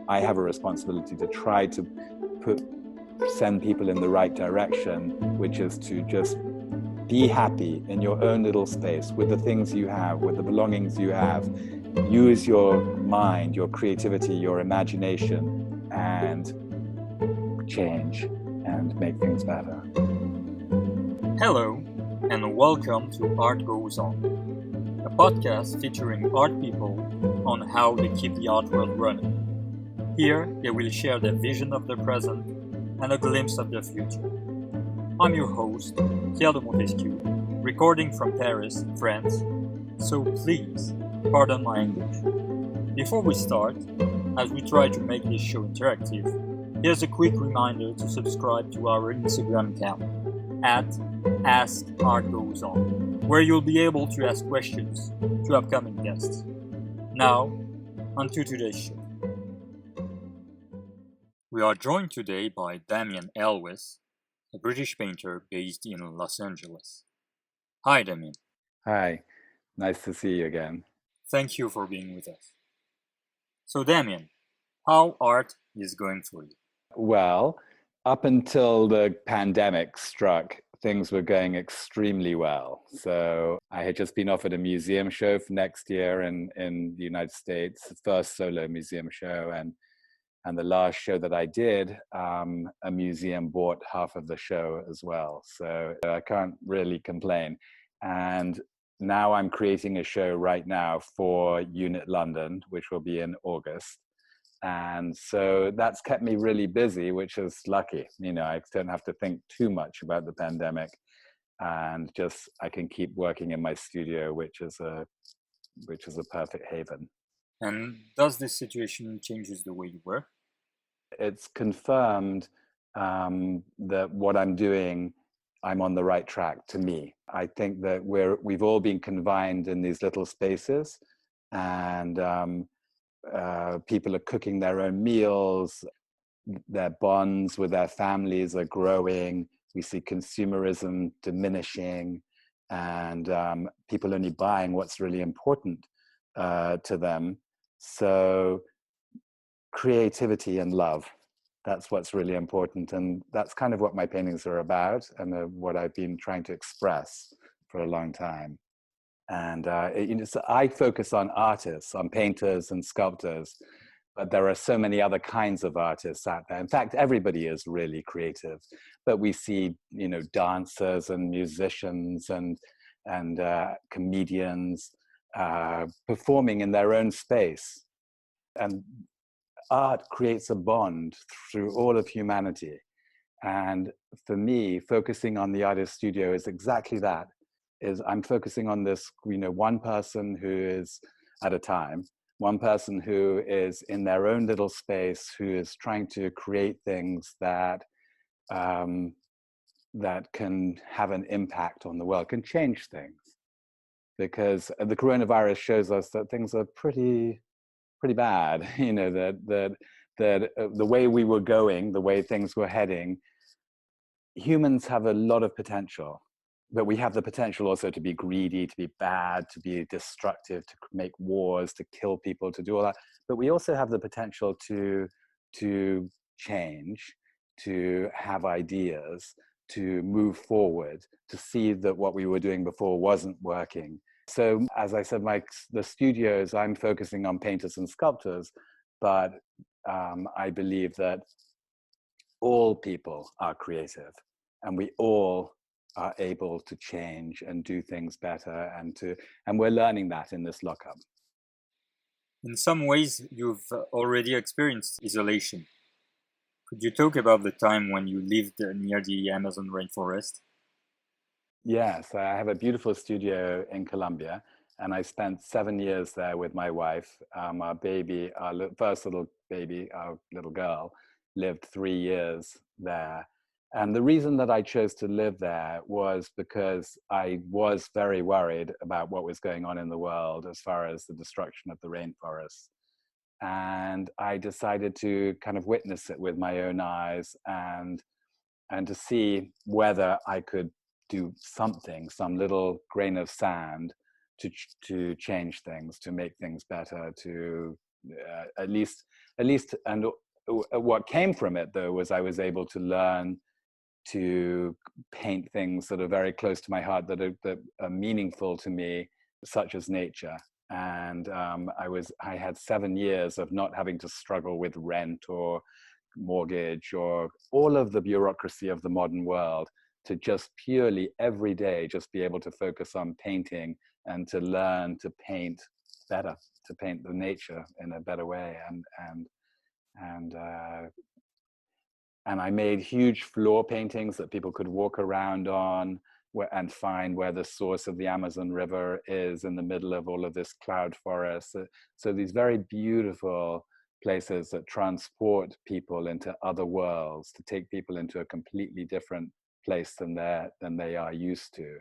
I have a responsibility to try to send people in the right direction, which is to just be happy in your own little space with the things you have, with the belongings you have. Use your mind, your creativity, your imagination, and change and make things better. Hello, and welcome to Art Goes On, a podcast featuring art people on how they keep the art world running. Here, they will share their vision of the present and a glimpse of the future. I'm your host, Pierre de Montesquieu, recording from Paris, France, so please pardon my English. Before we start, as we try to make this show interactive, here's a quick reminder to subscribe to our Instagram account at Ask Art Goes On, where you'll be able to ask questions to upcoming guests. Now, on to today's show. We are joined today by Damian Elwes, a British painter based in Los Angeles. Hi, Damian. Hi, nice to see you again. Thank you for being with us. So, Damian, how art is going for you? Well, up until the pandemic struck, things were going extremely well. So I had just been offered a museum show for next year in the United States, the first solo museum show. And the last show that I did, a museum bought half of the show as well. So I can't really complain. And now I'm creating a show right now for Unit London, which will be in August. And so that's kept me really busy, which is lucky. You know, I don't have to think too much about the pandemic, and just I can keep working in my studio, which is a perfect haven. And does this situation changes the way you work? It's confirmed that what I'm doing, I'm on the right track. To me, I think that we've all been confined in these little spaces, and people are cooking their own meals, their bonds with their families are growing, we see consumerism diminishing, and people only buying what's really important to them. So creativity and love, that's what's really important, and that's kind of what my paintings are about, and what I've been trying to express for a long time. And so I focus on artists, on painters and sculptors, but there are so many other kinds of artists out there. In fact, everybody is really creative, but we see, you know, dancers and musicians and comedians performing in their own space. And art creates a bond through all of humanity. And for me, focusing on the artist studio is exactly that. Is I'm focusing on this, you know, one person who is at a time, one person who is in their own little space, who is trying to create things that that can have an impact on the world, can change things. Because the coronavirus shows us that things are pretty bad. You know, that the way we were going, the way things were heading, humans have a lot of potential. But we have the potential also to be greedy, to be bad, to be destructive, to make wars, to kill people, to do all that. But we also have the potential to change, to have ideas, to move forward, to see that what we were doing before wasn't working. So as I said, the studios, I'm focusing on painters and sculptors, but I believe that all people are creative, and we all are able to change and do things better, and we're learning that in this lockup. In some ways, you've already experienced isolation. Could you talk about the time when you lived near the Amazon rainforest? Yes, I have a beautiful studio in Colombia, and I spent 7 years there with my wife. Our first little baby, our little girl, lived 3 years there. And the reason that I chose to live there was because I was very worried about what was going on in the world as far as the destruction of the rainforest. And I decided to kind of witness it with my own eyes, and to see whether I could do something, some little grain of sand to change things, to make things better, to at least, and what came from it though was I was able to learn to paint things that are very close to my heart, that are meaningful to me, such as nature. And I had 7 years of not having to struggle with rent or mortgage or all of the bureaucracy of the modern world, to just purely every day just be able to focus on painting and to learn to paint better, to paint the nature in a better way. And I made huge floor paintings that people could walk around on and find where the source of the Amazon River is in the middle of all of this cloud forest. So these very beautiful places that transport people into other worlds, to take people into a completely different place than they are used to.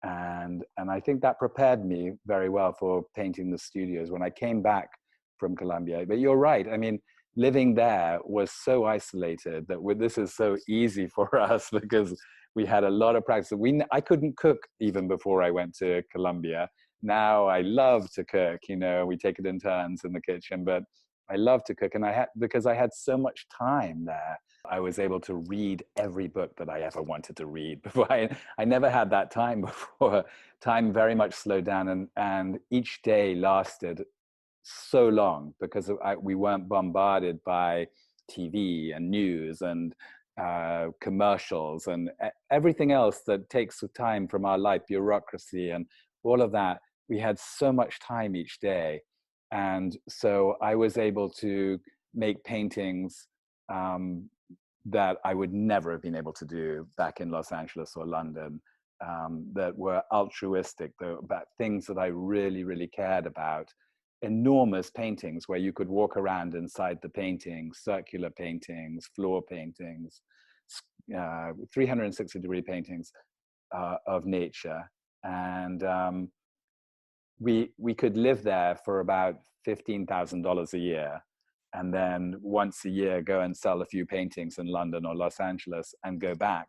And I think that prepared me very well for painting the studios when I came back from Colombia. But you're right. I mean, living there was so isolated that this is so easy for us because we had a lot of practice. I couldn't cook even before I went to Colombia. Now I love to cook, we take it in turns in the kitchen, but I love to cook. And because I had so much time there, I was able to read every book that I ever wanted to read before. I never had that time before. Time very much slowed down, and each day lasted so long because we weren't bombarded by TV and news and commercials and everything else that takes time from our life, bureaucracy and all of that. We had so much time each day. And so I was able to make paintings that I would never have been able to do back in Los Angeles or London, that were altruistic, about things that I really, really cared about. Enormous paintings where you could walk around inside the paintings, circular paintings, floor paintings, 360-degree paintings of nature. And we could live there for about $15,000 a year, and then once a year go and sell a few paintings in London or Los Angeles and go back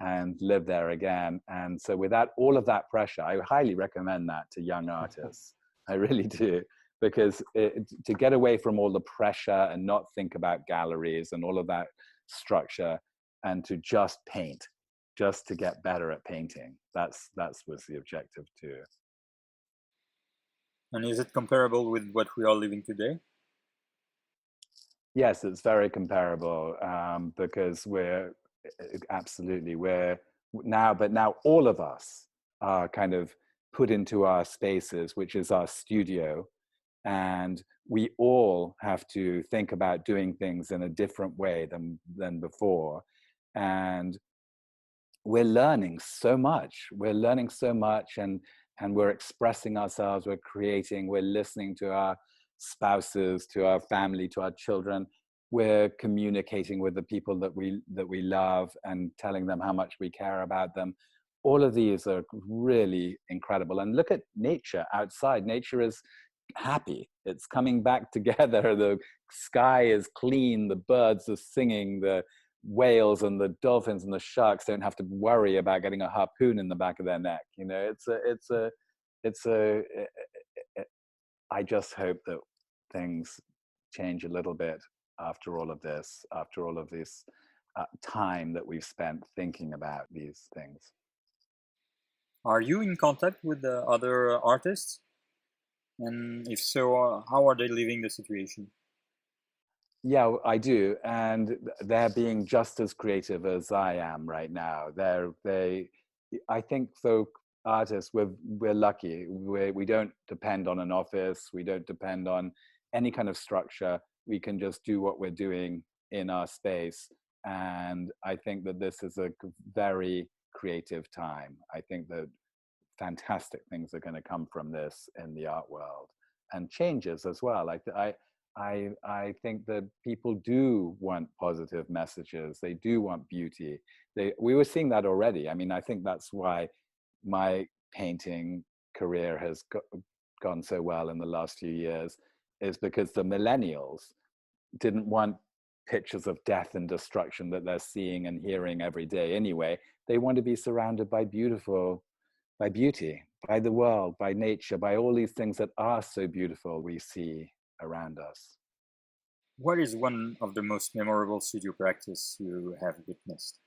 and live there again. And so without all of that pressure, I highly recommend that to young artists. I really do, because to get away from all the pressure and not think about galleries and all of that structure, and to just paint, just to get better at painting. That was the objective too. And is it comparable with what we are living today? Yes, it's very comparable, because we're now all of us are kind of put into our spaces, which is our studio, and we all have to think about doing things in a different way than before. And we're learning so much. And we're expressing ourselves, we're creating, we're listening to our spouses, to our family, to our children. We're communicating with the people that we love and telling them how much we care about them. All of these are really incredible. And look at nature outside. Nature is happy. It's coming back together. The sky is clean. The birds are singing. The whales and the dolphins and the sharks don't have to worry about getting a harpoon in the back of their neck. I just hope that things change a little bit after all of this time that we've spent thinking about these things. Are you in contact with the other artists? And if so, how are they living the situation? Yeah, I do, and they're being just as creative as I am right now. I think for artists, we're lucky. We don't depend on an office. We don't depend on any kind of structure. We can just do what we're doing in our space, and I think that this is a very creative time. I think that fantastic things are going to come from this in the art world, and changes as well. I think that people do want positive messages. They do want beauty. We were seeing that already. I mean, I think that's why my painting career has gone so well in the last few years, is because the millennials didn't want pictures of death and destruction that they're seeing and hearing every day anyway. They want to be surrounded by beauty, by the world, by nature, by all these things that are so beautiful we see around us. What is one of the most memorable studio practice you have witnessed?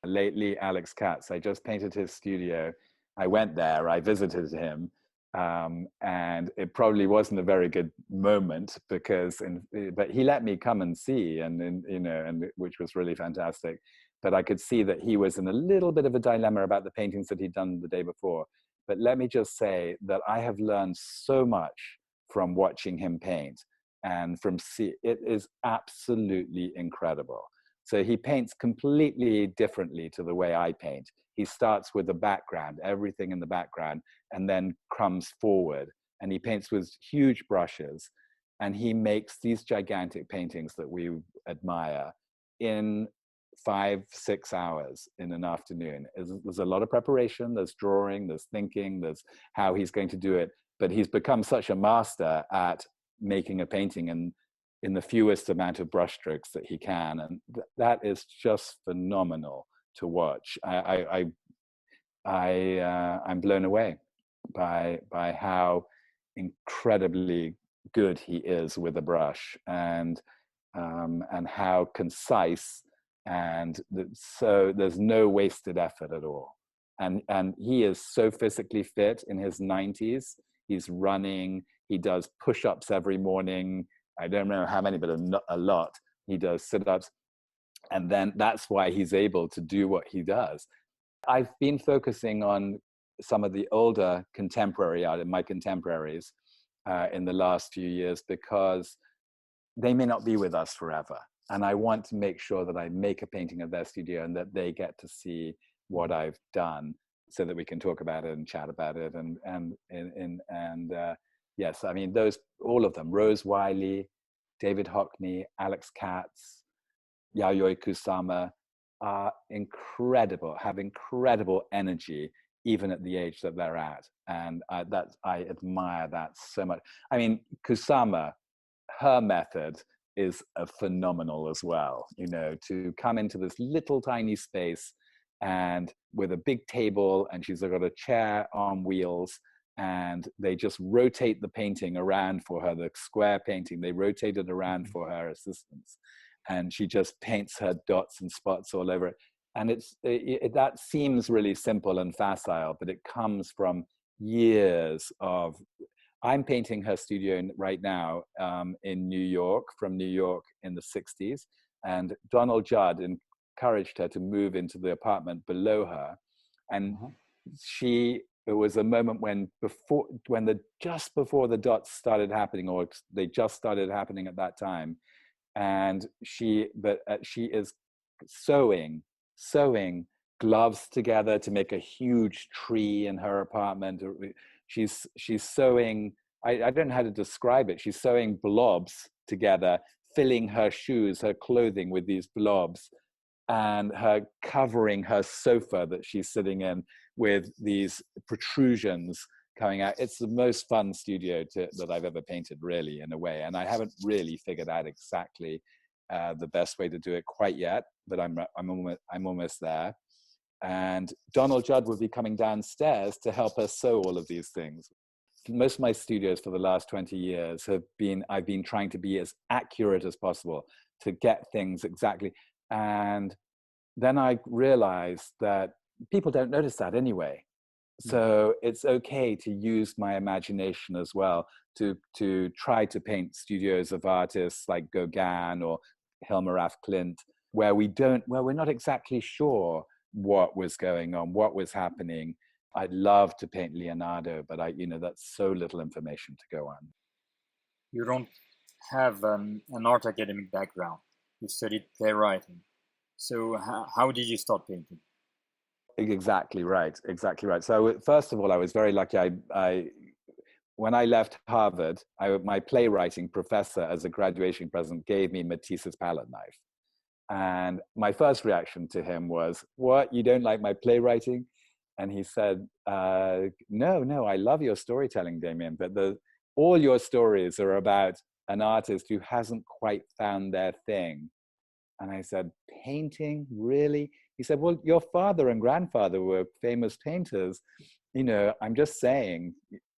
Lately, Alex Katz, I just painted his studio. I went there, I visited him, and it probably wasn't a very good moment but he let me come and see, and which was really fantastic. But I could see that he was in a little bit of a dilemma about the paintings that he'd done the day before. But let me just say that I have learned so much from watching him paint, and it is absolutely incredible. So he paints completely differently to the way I paint. He starts with the background, everything in the background, and then comes forward. And he paints with huge brushes. And he makes these gigantic paintings that we admire in 5-6 hours in an afternoon. There's a lot of preparation, there's drawing, there's thinking, there's how he's going to do it. But he's become such a master at making a painting in the fewest amount of brushstrokes that he can, and that is just phenomenal to watch. I'm blown away by how incredibly good he is with a brush, and how concise, and so there's no wasted effort at all. And he is so physically fit in his 90s. He's running. He does push-ups every morning. I don't know how many, but a lot. He does sit-ups. And then that's why he's able to do what he does. I've been focusing on some of the older contemporary art, my contemporaries, in the last few years, because they may not be with us forever. And I want to make sure that I make a painting of their studio and that they get to see what I've done, so that we can talk about it and chat about it. Yes, I mean, all of them, Rose Wiley, David Hockney, Alex Katz, Yayoi Kusama, are incredible, have incredible energy, even at the age that they're at. And I admire that so much. I mean, Kusama, her method is phenomenal as well, to come into this little tiny space and with a big table, and she's got a chair on wheels, and they just rotate the painting around for her, the square painting, they rotate it around for her assistants, and she just paints her dots and spots all over it. And that seems really simple and facile, but it comes from years of, I'm painting her studio right now in New York, from New York in the 60s, and Donald Judd encouraged her to move into the apartment below her. And it was a moment just before the dots started happening, or they just started happening at that time. And she is sewing gloves together to make a huge tree in her apartment. She's sewing, I don't know how to describe it. She's sewing blobs together, filling her shoes, her clothing with these blobs, and her covering her sofa that she's sitting in with these protrusions coming out. It's the most fun studio that I've ever painted, really, in a way. And I haven't really figured out exactly the best way to do it quite yet, but I'm almost there. And Donald Judd will be coming downstairs to help us sew all of these things. Most of my studios for the last 20 years I've been trying to be as accurate as possible to get things exactly. And then I realized that people don't notice that anyway. So it's okay to use my imagination as well to try to paint studios of artists like Gauguin or Hilma af Klint, where we're not exactly sure what was going on, what was happening. I'd love to paint Leonardo, but that's so little information to go on. You don't have an art academic background. You studied playwriting. So how did you start painting? Exactly right. So first of all, I was very lucky. When I left Harvard, my playwriting professor, as a graduation present, gave me Matisse's palette knife. And my first reaction to him was, "What, you don't like my playwriting?" And he said, no, I love your storytelling, Damian, but all your stories are about an artist who hasn't quite found their thing. And I said, painting, really? He said, well, your father and grandfather were famous painters. I'm just saying.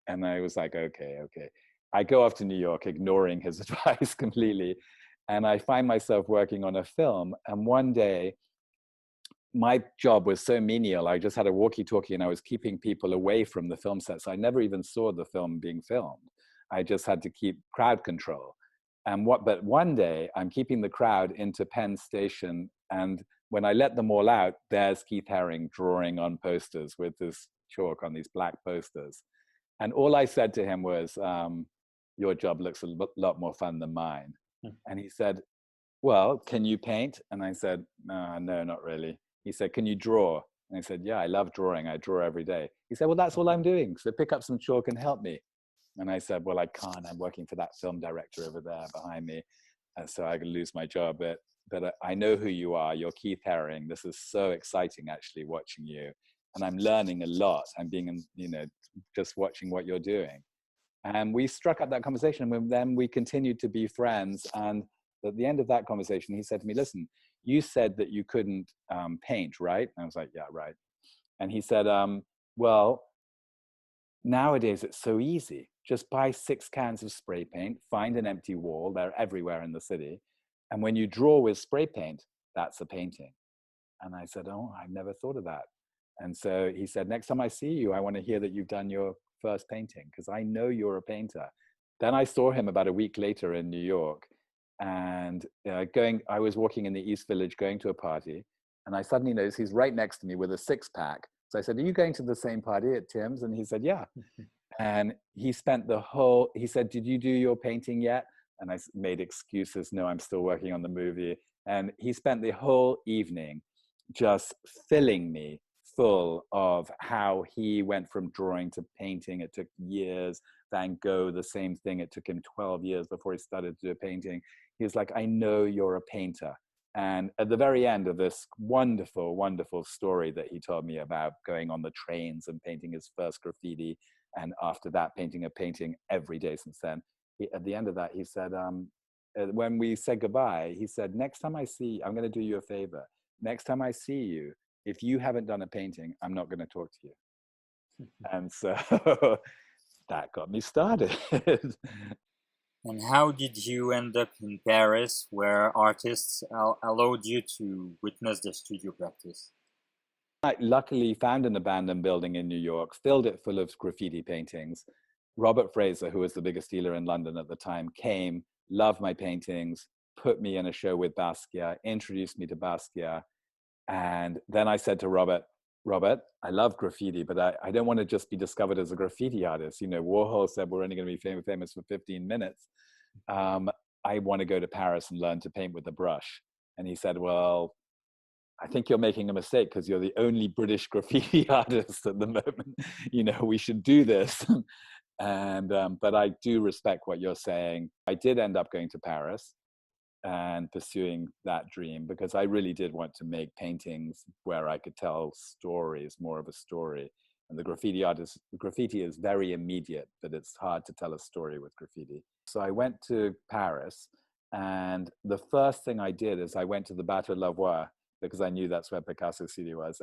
And I was like, okay. I go off to New York, ignoring his advice completely. And I find myself working on a film. And one day, my job was so menial. I just had a walkie-talkie and I was keeping people away from the film set. So I never even saw the film being filmed. I just had to keep crowd control. But one day I'm keeping the crowd into Penn Station. And when I let them all out, there's Keith Haring drawing on posters with this chalk on these black posters. And all I said to him was, your job looks a lot more fun than mine. And he said, well, can you paint? And I said, no, not really. He said, can you draw? And I said, yeah, I love drawing. I draw every day. He said, well, that's all I'm doing. So pick up some chalk and help me. And I said, well, I can't. I'm working for that film director over there behind me. And so I could lose my job. But I know who you are. You're Keith Haring. This is so exciting, actually, watching you. And I'm learning a lot. I'm being, just watching what you're doing. And we struck up that conversation. And then we continued to be friends. And at the end of that conversation, he said to me, listen, you said that you couldn't paint, right? And I was like, yeah, right. And he said, well, nowadays it's so easy. Just buy 6 cans of spray paint, find an empty wall. They're everywhere in the city. And when you draw with spray paint, that's a painting. And I said, oh, I've never thought of that. And so he said, next time I see you, I want to hear that you've done your first painting, because I know you're a painter. Then I saw him about a week later in New York. And I was walking in the East Village going to a party, and I suddenly noticed he's right next to me with a 6-pack. So I said, are you going to the same party at Tim's? And he said, yeah. And he spent he said, did you do your painting yet? And I made excuses. No, I'm still working on the movie. And he spent the whole evening just filling me full of how he went from drawing to painting. It took years. Van Gogh, the same thing. It took him 12 years before he started to do painting. He was like, I know you're a painter. And at the very end of this wonderful, wonderful story that he told me about going on the trains and painting his first graffiti, and after that, painting a painting every day since then, at the end of that, he said, when we said goodbye, he said, next time I see, I'm going to do you a favor. Next time I see you, if you haven't done a painting, I'm not going to talk to you. And so that got me started. And how did you end up in Paris, where artists allowed you to witness the studio practice? I luckily found an abandoned building in New York, filled it full of graffiti paintings. Robert Fraser, who was the biggest dealer in London at the time, came, loved my paintings, put me in a show with Basquiat, introduced me to Basquiat. And then I said to Robert, I love graffiti, but I don't want to just be discovered as a graffiti artist. Warhol said we're only going to be famous for 15 minutes. I want to go to Paris and learn to paint with a brush. And he said, well, I think you're making a mistake because you're the only British graffiti artist at the moment. We should do this. But I do respect what you're saying. I did end up going to Paris and pursuing that dream, because I really did want to make paintings where I could tell stories, more of a story. And the graffiti is very immediate, but it's hard to tell a story with graffiti. So I went to Paris, and the first thing I did is I went to the Bateau Lavoie, because I knew that's where Picasso's studio was,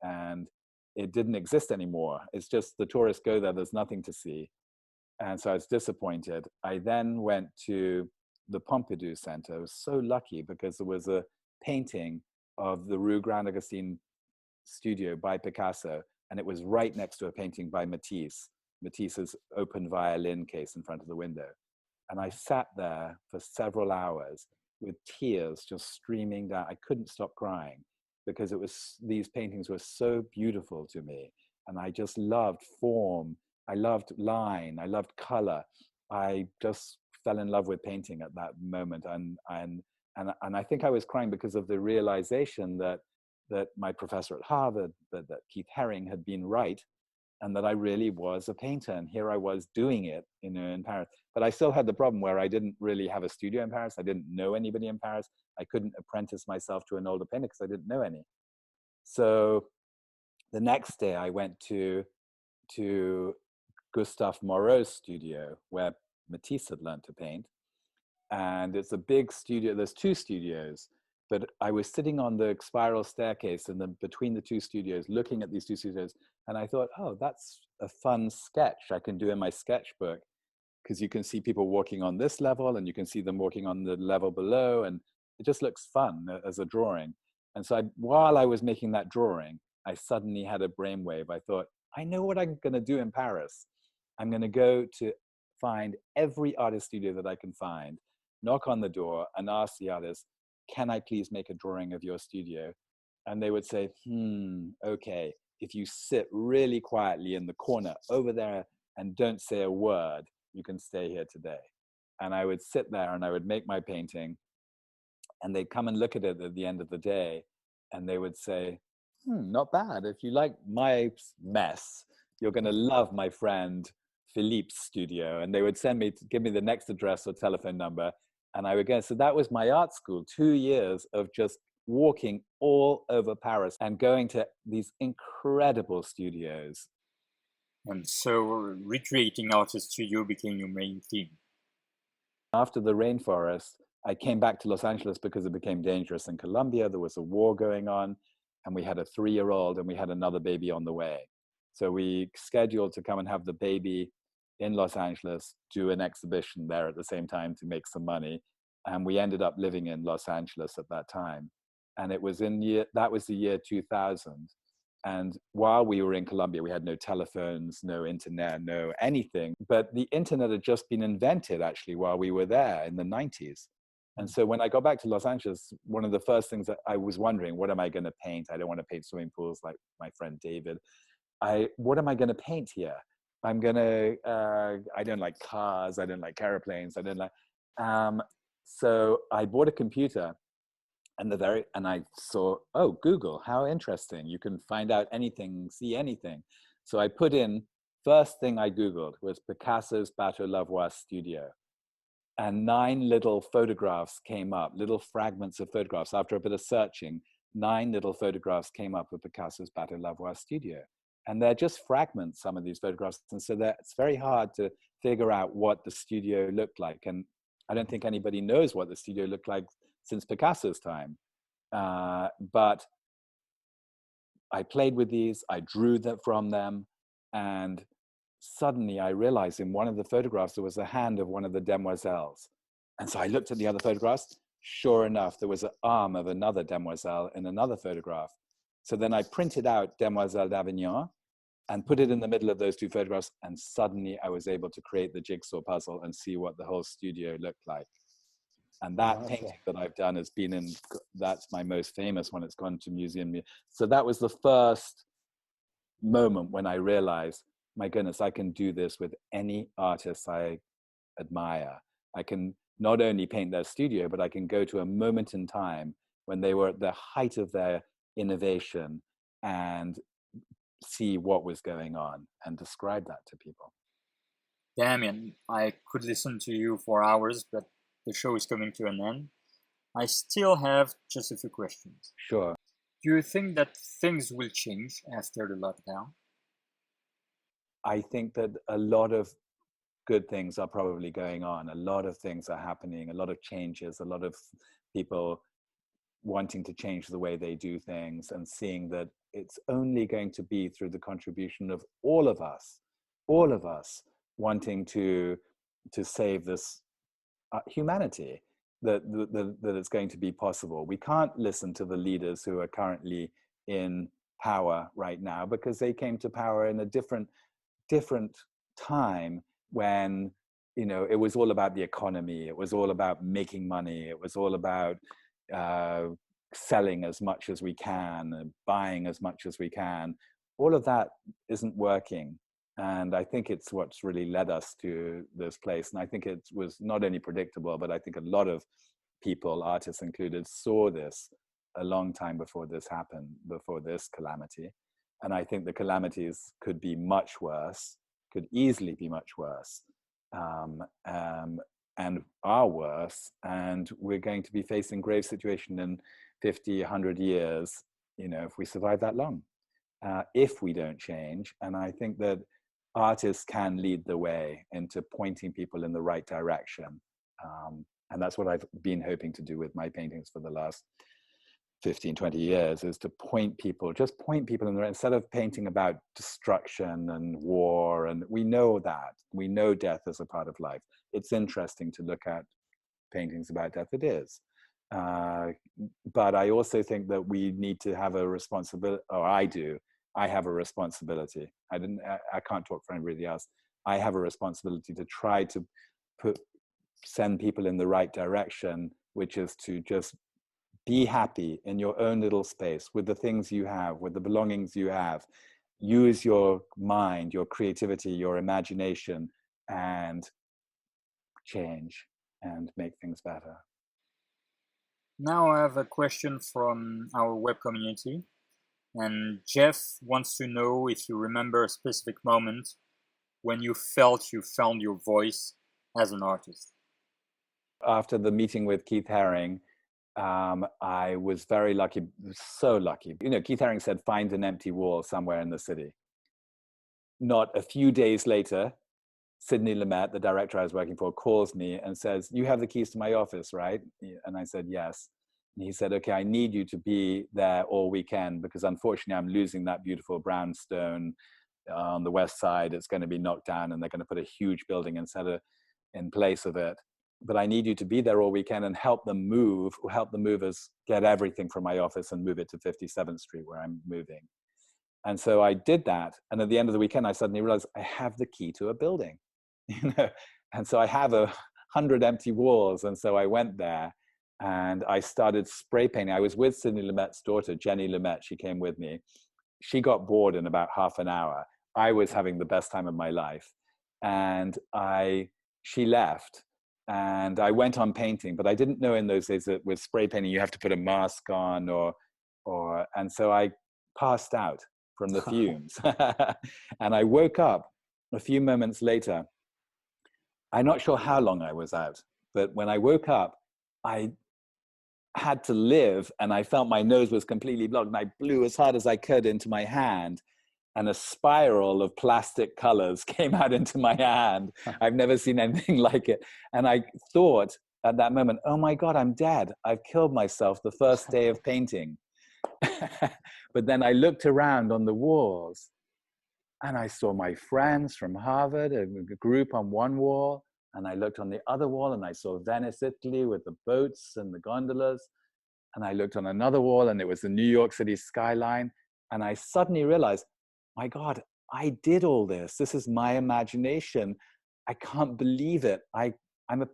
and it didn't exist anymore. It's just the tourists go there, there's nothing to see. And so I was disappointed. I then went to the Pompidou Center. I was so lucky because there was a painting of the Rue Grand Augustine studio by Picasso, and it was right next to a painting by Matisse's open violin case in front of the window. And I sat there for several hours with tears just streaming down. I couldn't stop crying because these paintings were so beautiful to me. And I just loved form. I loved line. I loved color. I just fell in love with painting at that moment. And I think I was crying because of the realization that my professor at Harvard, that Keith Haring had been right, and that I really was a painter. And here I was doing it, in Paris. But I still had the problem where I didn't really have a studio in Paris. I didn't know anybody in Paris. I couldn't apprentice myself to an older painter because I didn't know any. So the next day I went to Gustave Moreau's studio, where Matisse had learned to paint. And it's a big studio. There's 2 studios, but I was sitting on the spiral staircase and then between the 2 studios, looking at these 2 studios. And I thought, oh, that's a fun sketch I can do in my sketchbook. because you can see people walking on this level and you can see them walking on the level below, and it just looks fun as a drawing. And so while I was making that drawing, I suddenly had a brainwave. I thought, I know what I'm going to do in Paris. I'm going to go to find every artist studio that I can find, knock on the door and ask the artist, can I please make a drawing of your studio? And they would say, okay, if you sit really quietly in the corner over there and don't say a word, you can stay here today. And I would sit there and I would make my painting, and they'd come and look at it at the end of the day, and they would say, not bad. If you like my mess, you're going to love my friend Philippe's studio. And they would give me the next address or telephone number, and I would go. So that was my art school, 2 years of just walking all over Paris and going to these incredible studios. And so recreating artist studio became your main theme. After the Rainforest, I came back to Los Angeles because it became dangerous in Colombia. There was a war going on, and we had a 3-year-old, and we had another baby on the way. So we scheduled to come and have the baby in Los Angeles, do an exhibition there at the same time to make some money. And we ended up living in Los Angeles at that time. And it was that was the year 2000. And while we were in Colombia, we had no telephones, no internet, no anything. But the internet had just been invented actually while we were there in the 90s. And so when I got back to Los Angeles, one of the first things that I was wondering, what am I going to paint? I don't want to paint swimming pools like my friend David. What am I going to paint here? I don't like cars. I don't like airplanes. So I bought a computer, and I saw, oh, Google, how interesting. You can find out anything, see anything. So I put in, first thing I Googled was Picasso's Bateau Lavoie studio. And 9 little photographs came up, little fragments of photographs. After a bit of searching, 9 little photographs came up of Picasso's Bateau Lavoie studio. And they're just fragments, some of these photographs. And so it's very hard to figure out what the studio looked like. And I don't think anybody knows what the studio looked like since Picasso's time. But I played with these, I drew from them, and suddenly I realized in one of the photographs there was a hand of one of the demoiselles. And so I looked at the other photographs. Sure enough, there was an arm of another demoiselle in another photograph. So then I printed out Demoiselle d'Avignon and put it in the middle of those 2 photographs, and suddenly I was able to create the jigsaw puzzle and see what the whole studio looked like. And that painting that I've done that's my most famous one. It's gone to museum. So that was the first moment when I realized, my goodness, I can do this with any artist I admire. I can not only paint their studio, but I can go to a moment in time when they were at the height of their innovation and see what was going on and describe that to people. Damian, I could listen to you for hours, but the show is coming to an end. I still have just a few questions. Sure. Do you think that things will change after the lockdown? I think that a lot of good things are probably going on. A lot of things are happening, a lot of changes, a lot of people wanting to change the way they do things, and seeing that it's only going to be through the contribution of all of us wanting to save this humanity, that it's going to be possible. We can't listen to the leaders who are currently in power right now, because they came to power in a different time when, it was all about the economy. It was all about making money. It was all about selling as much as we can and buying as much as we can. All of that isn't working. And I think it's what's really led us to this place. And I think it was not only predictable, but I think a lot of people, artists included, saw this a long time before this happened, before this calamity. And I think the calamities could be much worse, could easily be much worse, and are worse. And we're going to be facing grave situation in 50, 100 years, if we survive that long, if we don't change. And I think that artists can lead the way into pointing people in the right direction. And that's what I've been hoping to do with my paintings for the last 15, 20 years is to point people in the right, instead of painting about destruction and war. And we know death is a part of life. It's interesting to look at paintings about death. It is. But I also think that we need to have a responsibility, or I have a responsibility. I can't talk for anybody else. I have a responsibility to try to send people in the right direction, which is to just be happy in your own little space with the things you have, with the belongings you have. Use your mind, your creativity, your imagination, and change and make things better. Now I have a question from our web community. And Jeff wants to know if you remember a specific moment when you felt you found your voice as an artist. After the meeting with Keith Haring, I was very lucky, so lucky. Keith Haring said, find an empty wall somewhere in the city. Not a few days later, Sidney Lumet, the director I was working for, calls me and says, you have the keys to my office, right? And I said, yes. And he said, okay, I need you to be there all weekend because unfortunately I'm losing that beautiful brownstone on the west side. It's going to be knocked down and they're going to put a huge building in place of it. But I need you to be there all weekend and help the movers get everything from my office and move it to 57th Street where I'm moving. And so I did that. And at the end of the weekend, I suddenly realized I have the key to a building, And so I have 100 empty walls. And so I went there and I started spray painting. I was with Sidney Lumet's daughter, Jenny Lumet. She came with me. She got bored in about half an hour. I was having the best time of my life. And she left. And I went on painting, but I didn't know in those days that with spray painting, you have to put a mask on and so I passed out from the fumes. And I woke up a few moments later. I'm not sure how long I was out, but when I woke up, I had to live and I felt my nose was completely blocked and I blew as hard as I could into my hand. And a spiral of plastic colors came out into my hand. I've never seen anything like it. And I thought at that moment, oh my God, I'm dead. I've killed myself the first day of painting. But then I looked around on the walls and I saw my friends from Harvard, a group on one wall. And I looked on the other wall and I saw Venice, Italy with the boats and the gondolas. And I looked on another wall and it was the New York City skyline. And I suddenly realized, my God, I did all this. This is my imagination. I can't believe it. I'm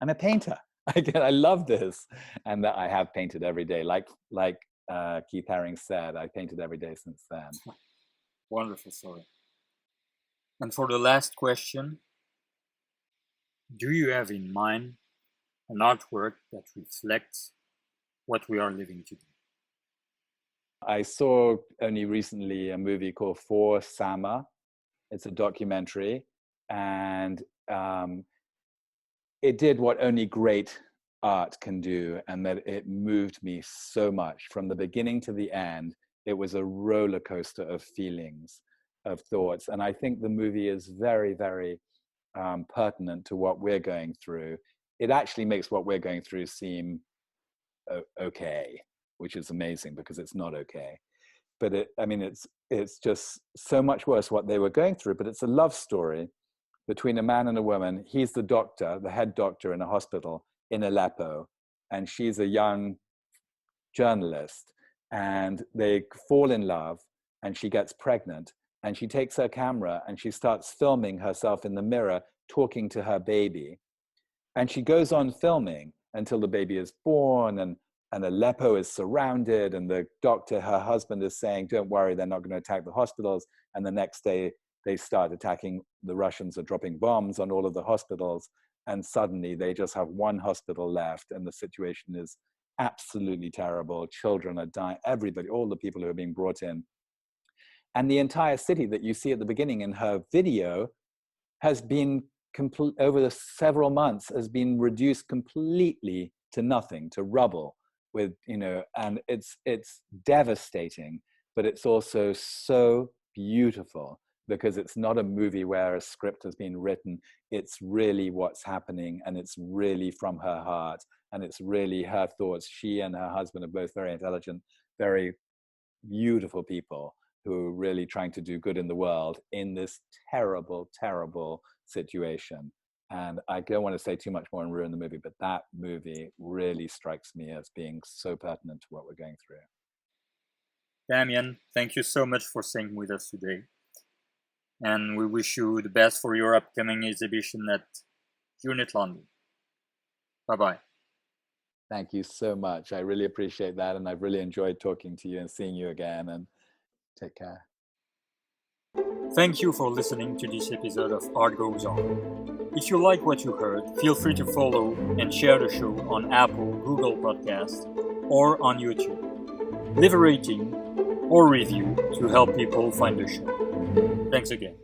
a painter. I love this. And that I have painted every day. Like Keith Haring said, I painted every day since then. Wonderful story. And for the last question, do you have in mind an artwork that reflects what we are living today? I saw only recently a movie called For Sama. It's a documentary, and it did what only great art can do, and that it moved me so much from the beginning to the end. It was a roller coaster of feelings, of thoughts, and I think the movie is very, very pertinent to what we're going through. It actually makes what we're going through seem okay, which is amazing because it's not okay. But it's just so much worse what they were going through. But it's a love story between a man and a woman. He's the doctor, the head doctor in a hospital in Aleppo, and she's a young journalist. And they fall in love, and she gets pregnant. And she takes her camera and she starts filming herself in the mirror, talking to her baby. And she goes on filming until the baby is born, and Aleppo is surrounded, and the doctor, her husband, is saying, don't worry, they're not going to attack the hospitals. And the next day they start attacking. The Russians are dropping bombs on all of the hospitals. And suddenly they just have one hospital left, and the situation is absolutely terrible. Children are dying, everybody, all the people who are being brought in. And the entire city that you see at the beginning in her video has been over the several months has been reduced completely to nothing, to rubble. And it's devastating, but it's also so beautiful because it's not a movie where a script has been written. It's really what's happening, and it's really from her heart, and it's really her thoughts. She and her husband are both very intelligent, very beautiful people who are really trying to do good in the world in this terrible, terrible situation. And I don't want to say too much more and ruin the movie, but that movie really strikes me as being so pertinent to what we're going through. Damian, thank you so much for staying with us today. And we wish you the best for your upcoming exhibition at Unit London. Bye-bye. Thank you so much. I really appreciate that. And I've really enjoyed talking to you and seeing you again. And take care. Thank you for listening to this episode of Art Goes On. If you like what you heard, feel free to follow and share the show on Apple, Google Podcasts, or on YouTube. Leave a rating or review to help people find the show. Thanks again.